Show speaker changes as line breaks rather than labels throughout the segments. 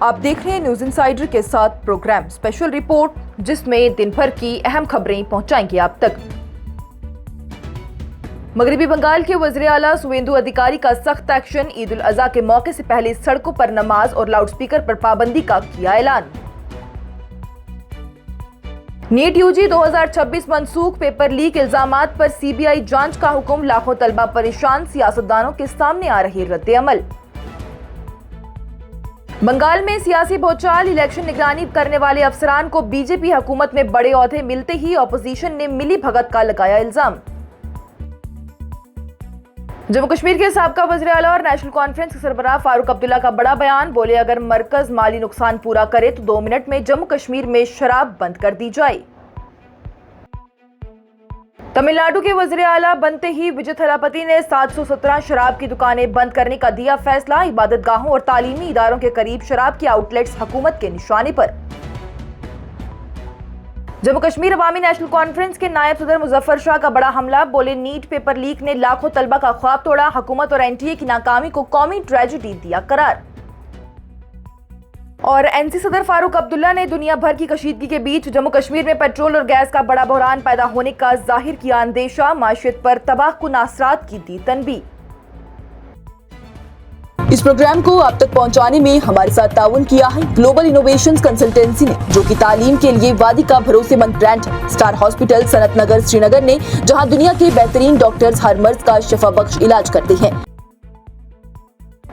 आप देख रहे हैं न्यूज इंसाइडर के साथ प्रोग्राम स्पेशल रिपोर्ट, जिसमें दिन भर की अहम खबरें पहुंचाएंगे आप तक। मगरबी बंगाल के वज़ीर आला सुवेंदु अधिकारी का सख्त एक्शन। ईद उल अज़हा के मौके से पहले सड़कों पर नमाज और लाउडस्पीकर पर पाबंदी का किया ऐलान। नीट यूजी 2026 मनसूख। पेपर लीक इल्जामात पर सीबीआई जांच का हुक्म। लाखों तलबा परेशान। सियासतदानों के सामने आ रही रद्द अमल। बंगाल में सियासी भूचाल। इलेक्शन निगरानी करने वाले अफसरान को बीजेपी हुकूमत में बड़े ओहदे मिलते ही ऑपोजिशन ने मिली भगत का लगाया इल्जाम। जम्मू कश्मीर के साबका वज़ीर आला और नेशनल कॉन्फ्रेंस के सरबराह फारूक अब्दुल्ला का बड़ा बयान। बोले, अगर मरकज माली नुकसान पूरा करे तो 2 मिनट में जम्मू कश्मीर में शराब बंद कर दी जाए। तमिलनाडु के वज़ीर आला बनते ही विजय थलापति ने 717 शराब की दुकानें बंद करने का दिया फैसला। इबादतगाहों और तालीमी इदारों के करीब शराब के आउटलेट्स हुकूमत के निशाने पर। जम्मू कश्मीर अवामी नेशनल कॉन्फ्रेंस के नायब सदर मुजफ्फर शाह का बड़ा हमला। बोले, नीट पेपर लीक ने लाखों तलबा का ख्वाब तोड़ा। हुकूमत और एनटीए की नाकामी को कौमी ट्रेजेडी दिया करार। और एनसी सदर फारूक अब्दुल्ला ने दुनिया भर की कशीदगी के बीच जम्मू कश्मीर में पेट्रोल और गैस का बड़ा बहरान पैदा होने का जाहिर किया अंदेशा। माशियत पर तबाहकुन असरात की दी तनबीह। इस प्रोग्राम को आप तक पहुंचाने में हमारे साथ ताउन किया है ग्लोबल इनोवेशंस कंसल्टेंसी ने, जो कि तालीम के लिए वादी का भरोसेमंद ब्रांड है। स्टार हॉस्पिटल सनत नगर श्रीनगर ने, जहां दुनिया के बेहतरीन डॉक्टर्स हर मर्ज का शिफा बख्श इलाज करते हैं।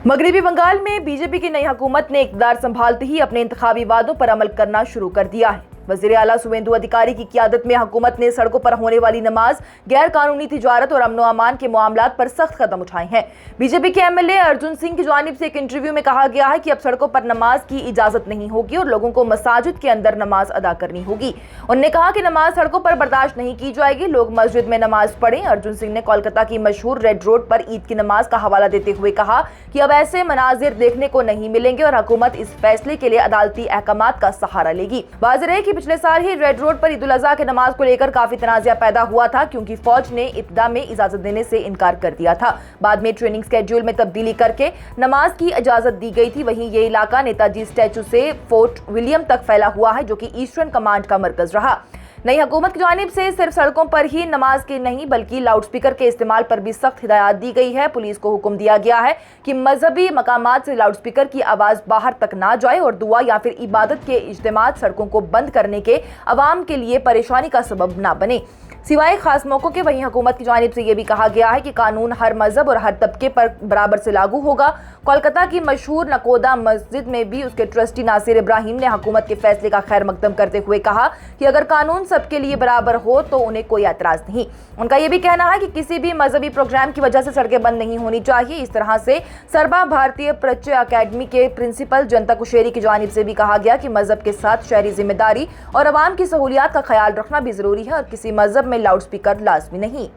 मगरबी बंगाल में बीजेपी की नई हुकूमत ने इक़्तिदार संभालते ही अपने इंतखाबी वादों पर अमल करना शुरू कर दिया है। वज़ीर आला सुवेंदु अधिकारी की क़ियादत में हुकूमत ने सड़कों पर होने वाली नमाज, गैर कानूनी तिजारत और अमनो अमान के मामलात पर सख्त कदम उठाए हैं। बीजेपी के एमएलए अर्जुन सिंह की जानिब से एक इंटरव्यू में कहा गया है कि अब सड़कों पर नमाज की इजाजत नहीं होगी और लोगों को मसाजिद के अंदर नमाज अदा करनी होगी। उन्होंने कहा कि नमाज सड़कों पर बर्दाश्त नहीं की जाएगी, लोग मस्जिद में नमाज पढ़ें। अर्जुन सिंह ने कोलकाता की मशहूर रेड रोड पर ईद की नमाज का हवाला देते हुए कहा कि अब ऐसे मनाजिर देखने को नहीं मिलेंगे और हुकूमत इस फैसले के लिए अदालती अहकामात का सहारा लेगी। वाज़ेह है कि पिछले साल ही रेड रोड पर ईद उल अज़हा के नमाज को लेकर काफी तनाज़ा पैदा हुआ था, क्योंकि फौज ने इब्तिदा में इजाजत देने से इनकार कर दिया था। बाद में ट्रेनिंग स्केड्यूल में तब्दीली करके नमाज की इजाजत दी गई थी। वहीं ये इलाका नेताजी स्टैचू से फोर्ट विलियम तक फैला हुआ है, जो कि ईस्टर्न कमांड का मरकज रहा। नई हुकूमत की जानिब से सिर्फ सड़कों पर ही नमाज के नहीं बल्कि लाउडस्पीकर के इस्तेमाल पर भी सख्त हिदायत दी गई है। पुलिस को हुक्म दिया गया है कि मजहबी मकामात से लाउडस्पीकर की आवाज बाहर तक ना जाए और दुआ या फिर इबादत के इज्तिमात सड़कों को बंद करने के अवाम के लिए परेशानी का सबब ना बने। सिवाय खास मौकों के वहीं हुकूमत की जानिब से यह भी कहा गया है कि कानून हर मजहब और हर तबके पर बराबर से लागू होगा। कोलकाता की मशहूर नकोदा मस्जिद में भी उसके ट्रस्टी नासिर इब्राहिम ने हुकूमत के फैसले का खैर मकदम करते हुए कहा कि अगर कानून सबके लिए बराबर हो तो उन्हें कोई एतराज नहीं। उनका यह भी कहना है कि किसी भी मजहबी प्रोग्राम की वजह से सड़कें बंद नहीं होनी चाहिए। इस तरह से सरबा भारतीय प्रच्य अकेडमी के प्रिंसिपल जनता कुशेरी की जानिब से भी कहा गया कि मजहब के साथ शहरी जिम्मेदारी और अवाम की सहूलियात का ख्याल रखना भी जरूरी है और किसी मजहब में लाउडस्पीकर लाजमी नहीं।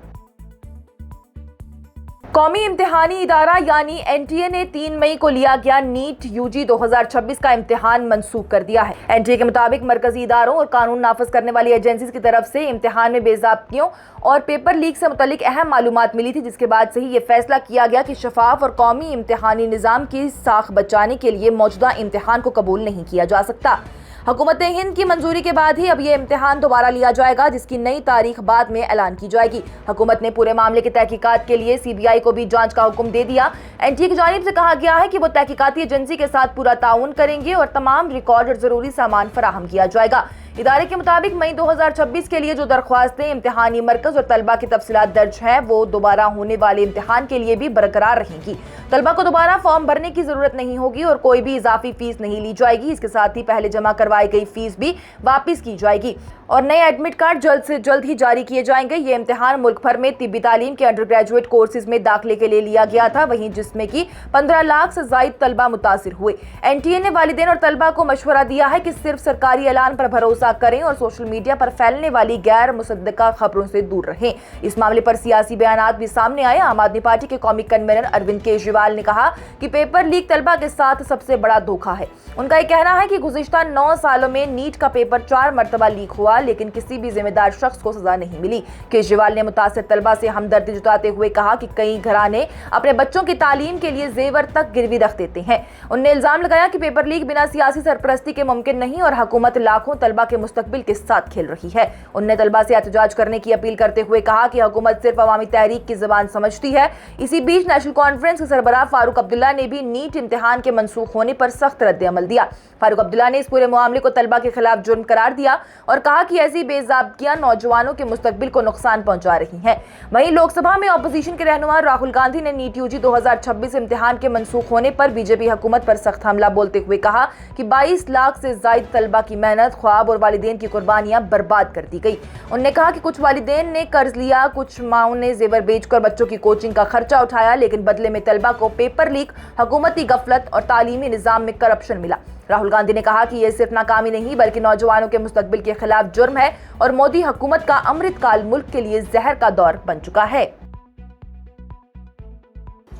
कौमी इम्तिहानी इदारा यानी एनटीए ने 3 मई को लिया गया नीट यूजी 2026 का इम्तिहान मंसूख कर दिया है। एनटीए के मुताबिक मरकजी इदारों और कानून नाफिज करने वाली एजेंसीज की तरफ से इम्तिहान में बेज़ाब्तियों और पेपर लीक से मुतल्लिक अहम मालूमात मिली थी, जिसके बाद से ही ये फैसला किया गया कि शफाफ और कौमी इम्तिहानी निज़ाम की साख बचाने के लिए मौजूदा इम्तिहान को कबूल नहीं किया जा सकता। हुकूमत हिंद की मंजूरी के बाद ही अब ये इम्तिहान दोबारा लिया जाएगा, जिसकी नई तारीख बाद में ऐलान की जाएगी। हुकूमत ने पूरे मामले की तहकीकात के लिए सीबीआई को भी जांच का हुक्म दे दिया। एनटीए की जानिब से कहा गया है कि वो तहकीकाती एजेंसी के साथ पूरा ताउन करेंगे और तमाम रिकॉर्ड और जरूरी सामान फराहम किया जाएगा। इदारे के मुताबिक मई 2026 के लिए जो दरख्वास्तें इम्तिहानी मरकज और तलबा की तफसीलात दर्ज हैं, वो दोबारा होने वाले इम्तिहान के लिए भी बरकरार रहेंगी। तलबा को दोबारा फॉर्म भरने की जरूरत नहीं होगी और कोई भी इजाफी फीस नहीं ली जाएगी। इसके साथ ही पहले जमा करवाई गई फीस भी वापस की जाएगी और नए एडमिट कार्ड जल्द से जल्द ही जारी किए जाएंगे। ये इम्तिहान मुल्क भर में तिब्बी तालीम के अंडर ग्रेजुएट कोर्सेज में दाखिले के लिए लिया गया था, वहीं जिसमें कि 15 लाख से जायद तलबा मुतासिर हुए। एनटीए ने वालिदैन और तलबा को मशवरा दिया है कि सिर्फ सरकारी ऐलान पर भरोसा भरोसा करें और सोशल मीडिया पर फैलने वाली गैर मुसद्दका खबरों से दूर रहें। इस मामले पर सियासी बयानात भी सामने आए। आम आदमी पार्टी के कौमी कन्वीनर अरविंद केजरीवाल ने कहा कि पेपर लीक तलबा के साथ सबसे बड़ा धोखा है। उनका यह कहना है कि गुज़िश्ता 9 सालों में नीट का पेपर 4 मरतबा लीक हुआ, लेकिन किसी भी जिम्मेदार शख्स को सजा नहीं मिली। केजरीवाल ने मुतासिर तलबा से हमदर्दी जताते हुए कहा कि कई घराने अपने बच्चों की तालीम के लिए जेवर तक गिरवी रख देते हैं। उन्होंने इल्जाम लगाया कि पेपर लीक बिना सियासी सरपरस्ती के मुमकिन नहीं और हुकूमत लाखों तलबा के मुस्तकबिल के साथ खेल रही है। उन्होंने तलबा से एहतजाज करने की अपील करते हुए कहा कि हुकूमत सिर्फ अवामी तहरीक की ज़बान समझती है। इसी बीच नेशनल कॉन्फ्रेंस के सरबराह फारूक अब्दुल्ला ने भी नीट इम्तिहान के मनसूख होने पर सख्त रद्द-ए-अमल दिया। फारूक अब्दुल्ला ने इस पूरे मामले को तलबा के खिलाफ जुर्म करार दिया और कहा कि ऐसी बेज़ाब्तियां नौजवानों के मुस्तकबिल को नुकसान पहुंचा रही हैं। वहीं लोकसभा में ऑपोजिशन के रहनुमा राहुल गांधी ने नीट यूजी 2026 इम्तिहान के मनसूख होने पर बीजेपी हुकूमत पर सख्त हमला बोलते हुए कहा कि 22 लाख से जायद तलबा की मेहनत, ख्वाब और वालिदैन की कुर्बानियां बर्बाद कर दी गई। उन्होंने कहा कि कुछ वालिदैन ने कर्ज लिया, कुछ माओं ने जेवर बेचकर बच्चों की कोचिंग का खर्चा उठाया, लेकिन बदले में तलबा को पेपर लीक, हुकूमती गफलत और तालीमी निजाम में करप्शन मिला। राहुल गांधी ने कहा कि यह सिर्फ नाकामी नहीं बल्कि नौजवानों के मुस्तकबिल के खिलाफ जुर्म है और मोदी हुकूमत का अमृतकाल मुल्क के लिए जहर का दौर बन चुका है।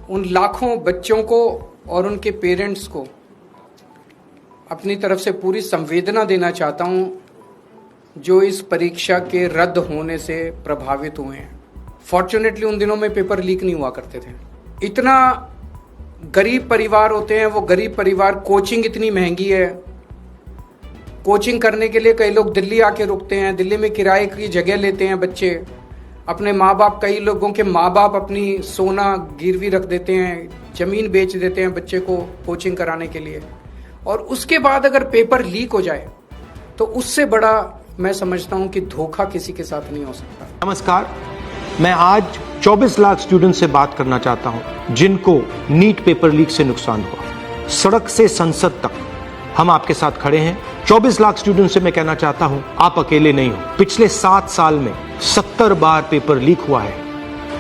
उन लाखों बच्चों को और उनके पेरेंट्स को अपनी तरफ से पूरी संवेदना देना चाहता हूं जो इस परीक्षा के रद्द होने से प्रभावित हुए हैं। फॉर्चुनेटली उन दिनों में पेपर लीक नहीं हुआ करते थे। इतना गरीब परिवार होते हैं, वो गरीब परिवार, कोचिंग इतनी महंगी है, कोचिंग करने के लिए कई लोग दिल्ली आके रुकते हैं, दिल्ली में किराए की जगह लेते हैं बच्चे, अपने माँ बाप, कई लोगों के माँ बाप अपनी सोना गिरवी रख देते हैं, जमीन बेच देते हैं बच्चे को कोचिंग कराने के लिए, और उसके बाद अगर पेपर लीक हो जाए तो उससे बड़ा मैं समझता हूं कि धोखा किसी के साथ नहीं हो सकता।
नमस्कार, मैं आज 24 लाख स्टूडेंट से बात करना चाहता हूं जिनको नीट पेपर लीक से नुकसान हुआ। सड़क से संसद तक हम आपके साथ खड़े हैं। 24 लाख स्टूडेंट से मैं कहना चाहता हूं, आप अकेले नहीं हो। पिछले 7 साल में 70 बार पेपर लीक हुआ है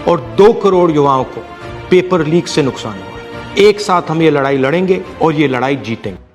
और 2 करोड़ युवाओं को पेपर लीक से नुकसान हुआ है। एक साथ हम ये लड़ाई लड़ेंगे और ये लड़ाई जीतेंगे।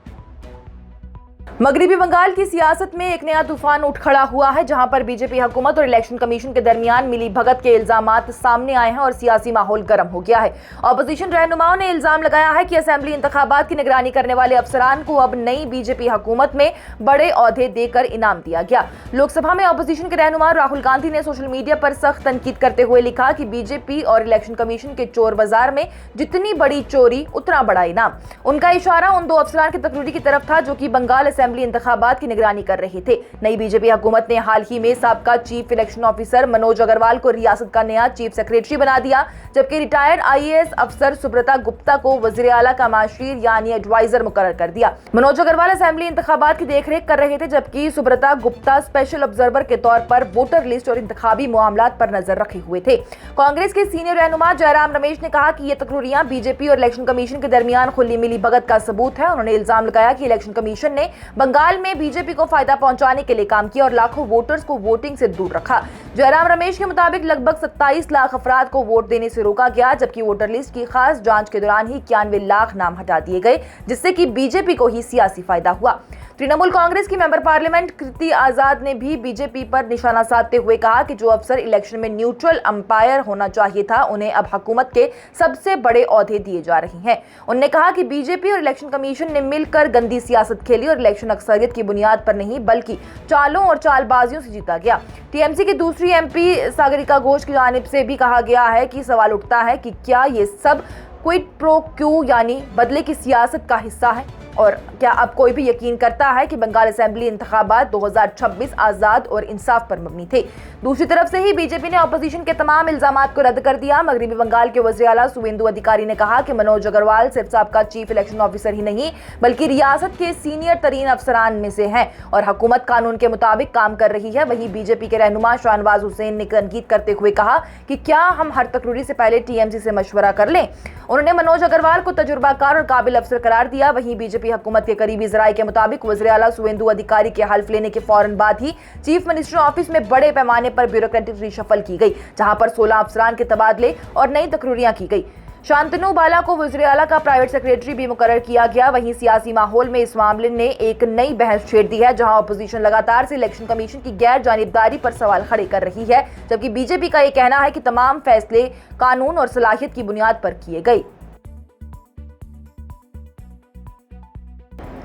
मगरिबी बंगाल की सियासत में एक नया तूफान उठ खड़ा हुआ है, जहां पर बीजेपी हुकूमत और इलेक्शन कमीशन के दरमियान मिली भगत के इल्जामात सामने आए हैं और सियासी माहौल गर्म हो गया है। ऑपोजिशन रहनुमाओं ने इल्जाम लगाया है कि असेंबली इंतखाबात की निगरानी करने वाले अफसरान को अब नई बीजेपी हुकूमत में बड़े ओहदे देकर इनाम दिया गया। लोकसभा में ऑपोजिशन के रहनुमा राहुल गांधी ने सोशल मीडिया पर सख्त तनकीद करते हुए लिखा कि बीजेपी और इलेक्शन कमीशन के चोर बाजार में जितनी बड़ी चोरी उतना बड़ा इनाम। उनका इशारा उन 2 अफसरान की तकरीरी की तरफ था जो कि बंगाल असेंबली इंतखाबात की निगरानी कर रहे थे। नई बीजेपी हुकूमत ने हाल ही में साबका chief election officer Manoj Agrawal को रियासत का नया चीफ सेक्रेटरी बना दिया, जबकि रिटायर्ड आईएएस अफसर सुब्रता गुप्ता को वजीर आला का माशीर यानी एडवाइजर मुकर्रर कर दिया। मनोज अग्रवाल असेंबली इंतखाबात की देखरेख कर रहे थे, जबकि सुब्रता गुप्ता स्पेशल ऑब्जर्वर के तौर पर वोटर लिस्ट और इंतखाबी मामलात पर नजर रखे हुए थे। कांग्रेस के सीनियर रहनुमा जयराम रमेश ने कहा कि ये तकरीरियां बीजेपी और इलेक्शन कमीशन के दरमियान खुली मिली भगत का सबूत है। उन्होंने इल्जाम लगाया कि इलेक्शन कमीशन ने बंगाल में बीजेपी को फायदा पहुंचाने के लिए काम किया और लाखों वोटर्स को वोटिंग से दूर रखा। जयराम रमेश के मुताबिक लगभग 27 लाख अफराद को वोट देने से रोका गया, जबकि वोटर लिस्ट की खास जांच के दौरान ही 91 लाख नाम हटा दिए गए, जिससे कि बीजेपी को ही सियासी फायदा हुआ। तृणमूल कांग्रेस की मेंबर पार्लियामेंट कृति आजाद ने भी बीजेपी पर निशाना साधते हुए कहा कि जो अफसर इलेक्शन में न्यूट्रल अंपायर होना चाहिए था, उन्हें अब हुकूमत के सबसे बड़े ओहदे दिए जा रहे हैं। उन्होंने कहा कि बीजेपी और इलेक्शन कमीशन ने मिलकर गंदी सियासत खेली और इलेक्शन अक्सरियत की बुनियाद पर नहीं बल्कि चालों और चालबाजियों से जीता गया। टीएमसी की दूसरी एमपी सागरिका घोष की जानिब से भी कहा गया है कि सवाल उठता है कि क्या ये सब क्विड प्रो क्यू यानी बदले की सियासत का हिस्सा है, और क्या अब कोई भी यकीन करता है कि बंगाल असेंबली इंतखाबात 2026 आजाद और इंसाफ पर मबनी थे। दूसरी तरफ से ही बीजेपी ने ऑपोजिशन के तमाम इल्जामात को रद्द कर दिया। मगरिबी बंगाल के वज़ीर आला शुवेंदु अधिकारी ने कहा कि मनोज अग्रवाल सिर्फ साबका चीफ इलेक्शन ऑफिसर ही नहीं बल्कि रियासत के सीनियर तरीन अफसरान में से हैं और हुकूमत कानून के मुताबिक काम कर रही है। वहीं बीजेपी के रहनुमा शाहनवाज हुसैन ने तनकीद करते हुए कहा कि क्या हम हर तकरीरी से पहले टीएमसी से मशवरा कर लें। उन्होंने मनोज अग्रवाल को तजुर्बाकार और काबिल अफसर करार दिया। वहीं बीजेपी हुकूमत के करीबी जराये के मुताबिक वज़ीर आला शुवेंदु अधिकारी के हल्फ लेने के फौरन बाद ही चीफ मिनिस्टर ऑफिस में बड़े पैमाने पर ब्यूरोक्रेटिक रिशफल की गई, जहां पर 16 अफसरान के तबादले और नई तकरीरियां की गई। शांतनु बाला को वज़ीर आला का प्राइवेट सेक्रेटरी भी मुकर्रर किया गया। वहीं सियासी माहौल में इस मामले ने एक नई बहस छेड़ दी है, जहां अपोजिशन लगातार से इलेक्शन कमीशन की गैर जानिबदारी पर सवाल खड़े कर रही है, जबकि बीजेपी का यह कहना है कि तमाम फैसले कानून और सलाहियत की बुनियाद पर किए गए।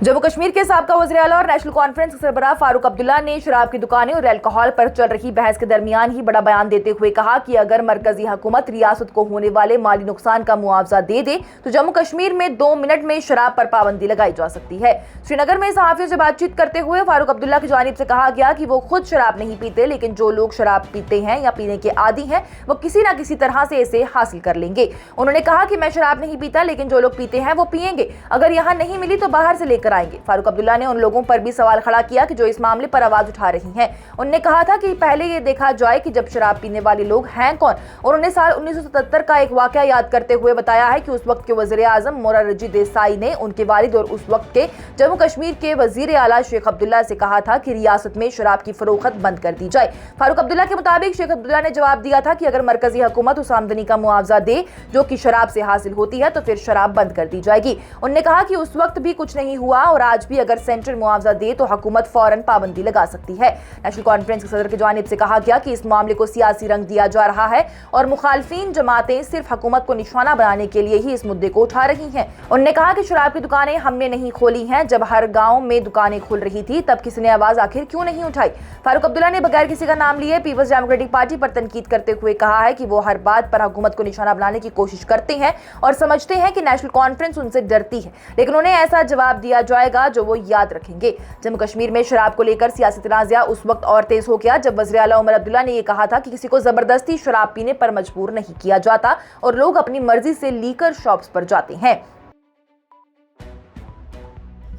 जम्मू कश्मीर के साबका वज़ीर आला और नेशनल कॉन्फ्रेंस के सरबराह फारूक अब्दुल्ला ने शराब की दुकानें और अल्कोहल पर चल रही बहस के दरमियान ही बड़ा बयान देते हुए कहा कि अगर मरकजी हुकूमत रियासत को होने वाले माली नुकसान का मुआवजा दे दे तो जम्मू कश्मीर में 2 मिनट में शराब पर पाबंदी लगाई जा सकती है। श्रीनगर में सहाफियों से बातचीत करते हुए फारूक अब्दुल्ला की जानिब से कहा गया कि वो खुद शराब नहीं पीते, लेकिन जो लोग शराब पीते हैं या पीने के आदी हैं वो किसी न किसी तरह से इसे हासिल कर लेंगे। उन्होंने कहा कि मैं शराब नहीं पीता, लेकिन जो लोग पीते हैं वो पिएंगे, अगर यहाँ नहीं मिली तो बाहर से लेकर आएंगे। फारूक अब्दुल्ला ने उन लोगों पर भी सवाल खड़ा किया कि जो इस मामले पर आवाज उठा रही हैं। उन्होंने कहा था कि पहले ये देखा जाए कि जब शराब पीने वाले लोग हैं कौन। उन्होंने साल 1977 का एक वाकया याद करते हुए बताया है कि उस वक्त के वज़ीर आज़म मोरारजी देसाई ने उनके वालिद और उस वक्त के जम्मू कश्मीर के वज़ीर आला शेख अब्दुल्ला से कहा था कि रियासत में शराब की फरोख्त बंद कर दी जाए। फारूक अब्दुल्ला के मुताबिक शेख अब्दुल्ला ने जवाब दिया था कि अगर मरकजी हुकूमत उस आमदनी का मुआवजा दे जो कि शराब से हासिल होती है तो फिर शराब बंद कर दी जाएगी। उन्होंने कहा कि उस वक्त भी कुछ नहीं हुआ और आज भी अगर सेंट्रल मुआवजा दे तो हुकूमत फौरन पाबंदी लगा सकती है। नेशनल कॉन्फ्रेंस के सदर की जानिब से कहा गया कि इस मामले को सियासी रंग दिया जा रहा है और मुखालफीन जमातें सिर्फ हुकूमत को निशाना बनाने के लिए ही इस मुद्दे को उठा रही हैं। उन्होंने कहा कि शराब की दुकानें हमने नहीं खोली हैं, जब हर गांव में दुकानें खुल रही थी तब किसी ने आवाज आखिर क्यों नहीं उठाई। फारूक अब्दुल्ला ने बगैर किसी का नाम लिए पीपल्स डेमोक्रेटिक पार्टी पर तनकीद करते हुए कहा है कि वो हर बात पर हुकूमत को निशाना बनाने की कोशिश करते हैं और समझते हैं कि नेशनल कॉन्फ्रेंस उनसे डरती है, लेकिन उन्हें ऐसा जवाब दिया जाएगा जो वो याद रखेंगे। जम्मू कश्मीर में शराब को लेकर सियासी तनाज़ा उस वक्त और तेज हो गया जब वज़ीर आला उमर अब्दुल्ला ने यह कहा था कि किसी को जबरदस्ती शराब पीने पर मजबूर नहीं किया जाता और लोग अपनी मर्जी से लीकर शॉप्स पर जाते हैं।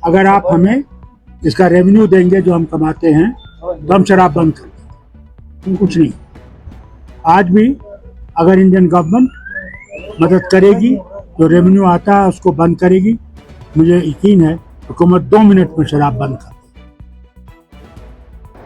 अगर आप हमें इसका रेवेन्यू देंगे जो हम कमाते हैं तो हम शराब बंद कर देंगे, कुछ नहीं। आज भी अगर इंडियन गवर्नमेंट मदद करेगी, जो रेवेन्यू आता है उसको बंद करेगी, मुझे यकीन है हुकूमत 2 मिनट में शराब बंद कर।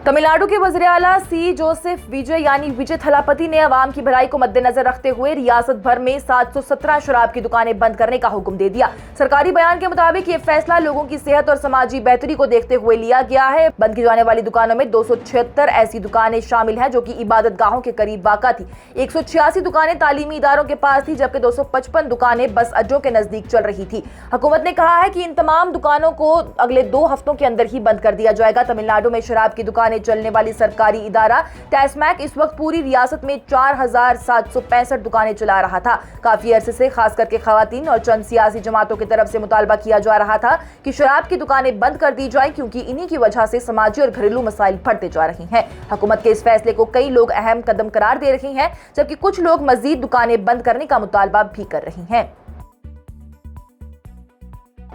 तमिलनाडु के वज़ीर आला सी जोसेफ विजय यानी विजय थलापति ने अवाम की भलाई को मद्देनजर रखते हुए रियासत भर में 717 शराब की दुकानें बंद करने का हुक्म दे दिया। सरकारी बयान के मुताबिक ये फैसला लोगों की सेहत और समाजी बेहतरी को देखते हुए लिया गया है। बंद की जाने वाली दुकानों में 276 ऐसी दुकानें शामिल हैं जो कि इबादत गाहों के करीब वाक़ा थी। 186 दुकानें तालीमी इदारों के पास थी, जबकि 255 दुकानें बस अड्डों के नजदीक चल रही थी। हुकूमत ने कहा है कि इन तमाम दुकानों को अगले 2 हफ्तों के अंदर ही बंद कर दिया जाएगा। तमिलनाडु में शराब की दुकानें चलने वाली सरकारी इदारा टैस्मैक इस वक्त पूरी रियासत में 4765 दुकानें चला रहा था। काफी अरसे से खास करके खवातीन और चंद सियासी जमातों की तरफ से मुतालबा किया जा रहा था कि शराब की दुकानें बंद कर दी जाए, क्योंकि इन्हीं की वजह से समाजी और घरेलू मसाइल बढ़ते जा रहे हैं। हुकूमत के इस फैसले को कई लोग अहम कदम करार दे रहे हैं, जबकि कुछ लोग मजीद दुकानें बंद करने का मुतालबा भी कर रहे हैं।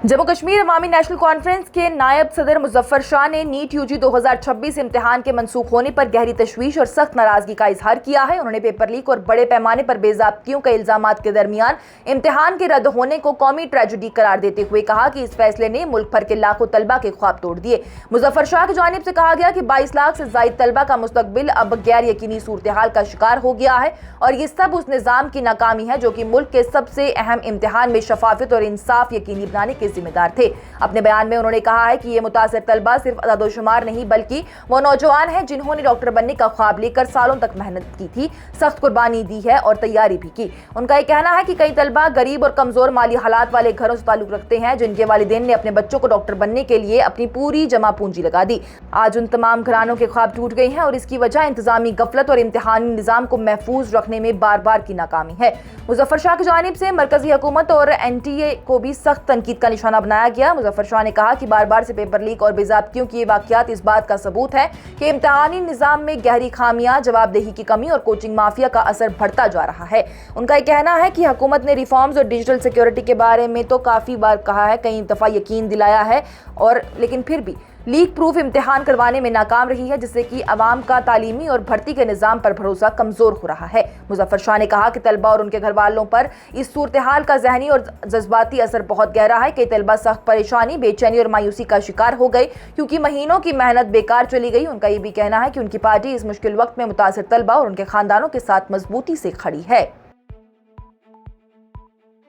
जम्मू कश्मीर अवामी नेशनल कॉन्फ्रेंस के नायब सदर मुजफ्फर शाह ने नीट यूजी 2026 इम्तिहान के मंसूख होने पर गहरी तशवीश और सख्त नाराजगी का इजहार किया है। उन्होंने पेपर लीक और बड़े पैमाने पर बेज़ाब्तियों के इल्जामात के दरमियान इम्तिहान के रद्द होने को कौमी ट्रेजेडी करार देते हुए कहा कि इस फैसले ने मुल्क भर के लाखों तलबा के ख्वाब तोड़ दिए। मुजफ्फर शाह की जानिब से कहा गया कि 22 लाख से ज्यादा तलबा का मुस्तकबिल अब गैर यकीनी सूरत हाल का शिकार हो गया है और ये सब उस निज़ाम की नाकामी है जो कि मुल्क के सबसे अहम इम्तिहान में शफाफियत और इंसाफ यकीनी बनाने के जिम्मेदार थे। अपने बयान में उन्होंने कहा है कि ये मुतासिर तलबा सिर्फ अदादोशुमार नहीं बल्कि वो नौजवान हैं जिन्होंने डॉक्टर बनने का ख्वाब लेकर सालों तक मेहनत की थी, सख्त कुर्बानी दी है और तैयारी भी की। उनका ये कहना है कि कई तलबा गरीब और कमजोर माली हालात वाले घरों से ताल्लुक रखते हैं जिनके वालिदैन ने अपने बच्चों को डॉक्टर बनने के लिए अपनी पूरी जमा पूंजी लगा दी। आज उन तमाम घरानों के ख्वाब टूट गए हैं और इसकी वजह इंतजामी गफलत और इम्तिहानी निजाम को महफूज रखने में बार बार की नाकामी है। मुजफ्फर शाह की जानिब से मरकजी हुकूमत और NTA को भी सख्त तनकीद का निशाना बनाया गया। मुजफ्फर शाह ने कहा कि बार बार से पेपर लीक और बेज़ाब्तियों की वाक़यात इस बात का सबूत है कि इम्तिहानी निज़ाम में गहरी खामियां, जवाबदेही की कमी और कोचिंग माफिया का असर बढ़ता जा रहा है। उनका यह कहना है कि हुकूमत ने रिफॉर्म्स और डिजिटल सिक्योरिटी के बारे में तो काफ़ी बार कहा है, कई दफ़ा यकीन दिलाया है और लेकिन फिर भी लीक प्रूफ इम्तिहान करवाने में नाकाम रही है, जिससे कि अवाम का तालीमी और भर्ती के निज़ाम पर भरोसा कमज़ोर हो रहा है। मुजफ्फर शाह ने कहा कि तलबा और उनके घर वालों पर इस सूरत हाल का जहनी और जज्बाती असर बहुत गहरा है। कई तलबा सख्त परेशानी, बेचैनी और मायूसी का शिकार हो गए क्योंकि महीनों की मेहनत बेकार चली गई। उनका ये भी कहना है कि उनकी पार्टी इस मुश्किल वक्त में मुतासिर तलबा और उनके खानदानों के साथ मजबूती से खड़ी है।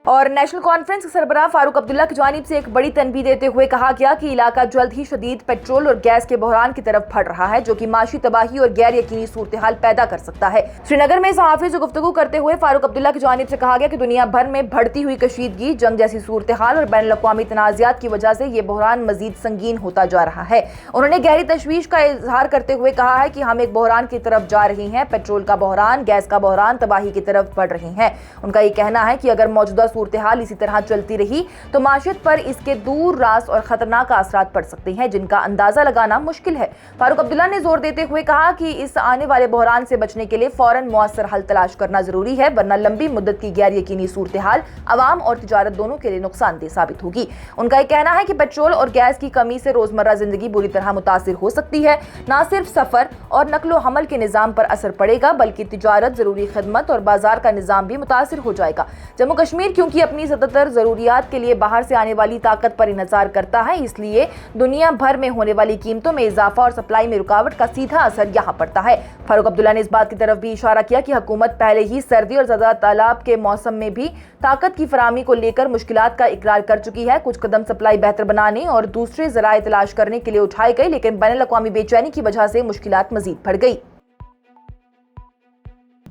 और नेशनल कॉन्फ्रेंस के सरबराह फारूक अब्दुल्ला की जानिब से एक बड़ी तनबीह देते हुए कहा गया कि इलाका जल्द ही शदीद पेट्रोल और गैस के बहरान की तरफ बढ़ रहा है, जो कि माशी तबाही और गैर यकीनी सूरत हाल पैदा कर सकता है। श्रीनगर में सहाफियों से गुफ्तगू करते हुए फारूक अब्दुल्ला की जानिब से कहा गया कि दुनिया भर में बढ़ती हुई कशीदगी, जंग जैसी सूरत हाल और बैन अवी तनाज़ात की वजह से ये बहरान मजीद संगीन होता जा रहा है। उन्होंने गहरी तशवीश का इजहार करते हुए कहा है कि हम एक बहरान की तरफ जा रहे हैं। पेट्रोल का बहरान, गैस का बहरान तबाही की तरफ बढ़ रहे हैं। उनका ये कहना है कि अगर मौजूदा सूरत हाल इसी तरह चलती रही तो माशियत पर इसके दूर रास और खतरनाक असरात पड़ सकते हैं, जिनका अंदाजा लगाना मुश्किल है। फारूक अब्दुल्ला ने जोर देते हुए कहा कि इस आने वाले बहरान से बचने के लिए फौरन मुअस्सर हल तलाश करना जरूरी है, वरना लंबी मुद्दत की गैर यकीनी सूरत हाल अवाम और तिजारत दोनों के लिए नुकसानदेह साबित होगी। उनका यह कहना है कि पेट्रोल और गैस की कमी से रोजमर्रा जिंदगी बुरी तरह मुतासिर हो सकती है। न सिर्फ सफर और नकलो हमल के निजाम पर असर पड़ेगा, बल्कि तिजारत, जरूरी खदमत और बाजार का निजाम भी मुतासिर हो जाएगा। जम्मू कश्मीर क्योंकि अपनी ज्यादातर जरूरियात के लिए बाहर से आने वाली ताकत पर इंतजार करता है, इसलिए दुनिया भर में होने वाली कीमतों में इजाफा और सप्लाई में रुकावट का सीधा असर यहाँ पड़ता है। फारूक अब्दुल्ला ने इस बात की तरफ भी इशारा किया कि हुकूमत पहले ही सर्दी और ज़्यादा तालाब के मौसम में भी ताकत की फराहमी को लेकर मुश्किलात का इकरार कर चुकी है। कुछ कदम सप्लाई बेहतर बनाने और दूसरे जराए तलाश करने के लिए उठाए गए, लेकिन बैनुल अक़वामी बेचैनी की वजह से मुश्किलात मजीद बढ़ गई।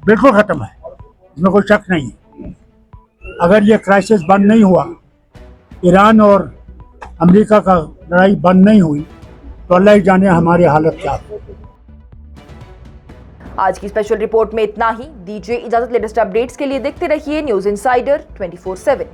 बिल्कुल खत्म है, इसमें कोई शक नहीं है। अगर ये क्राइसिस बंद नहीं हुआ, ईरान और अमेरिका का लड़ाई बंद नहीं हुई, तो अल्लाह ही जाने हमारी हालत क्या है।
आज की स्पेशल रिपोर्ट में इतना ही। दीजिए इजाजत। लेटेस्ट अपडेट्स के लिए देखते रहिए न्यूज़ इनसाइडर 24/7।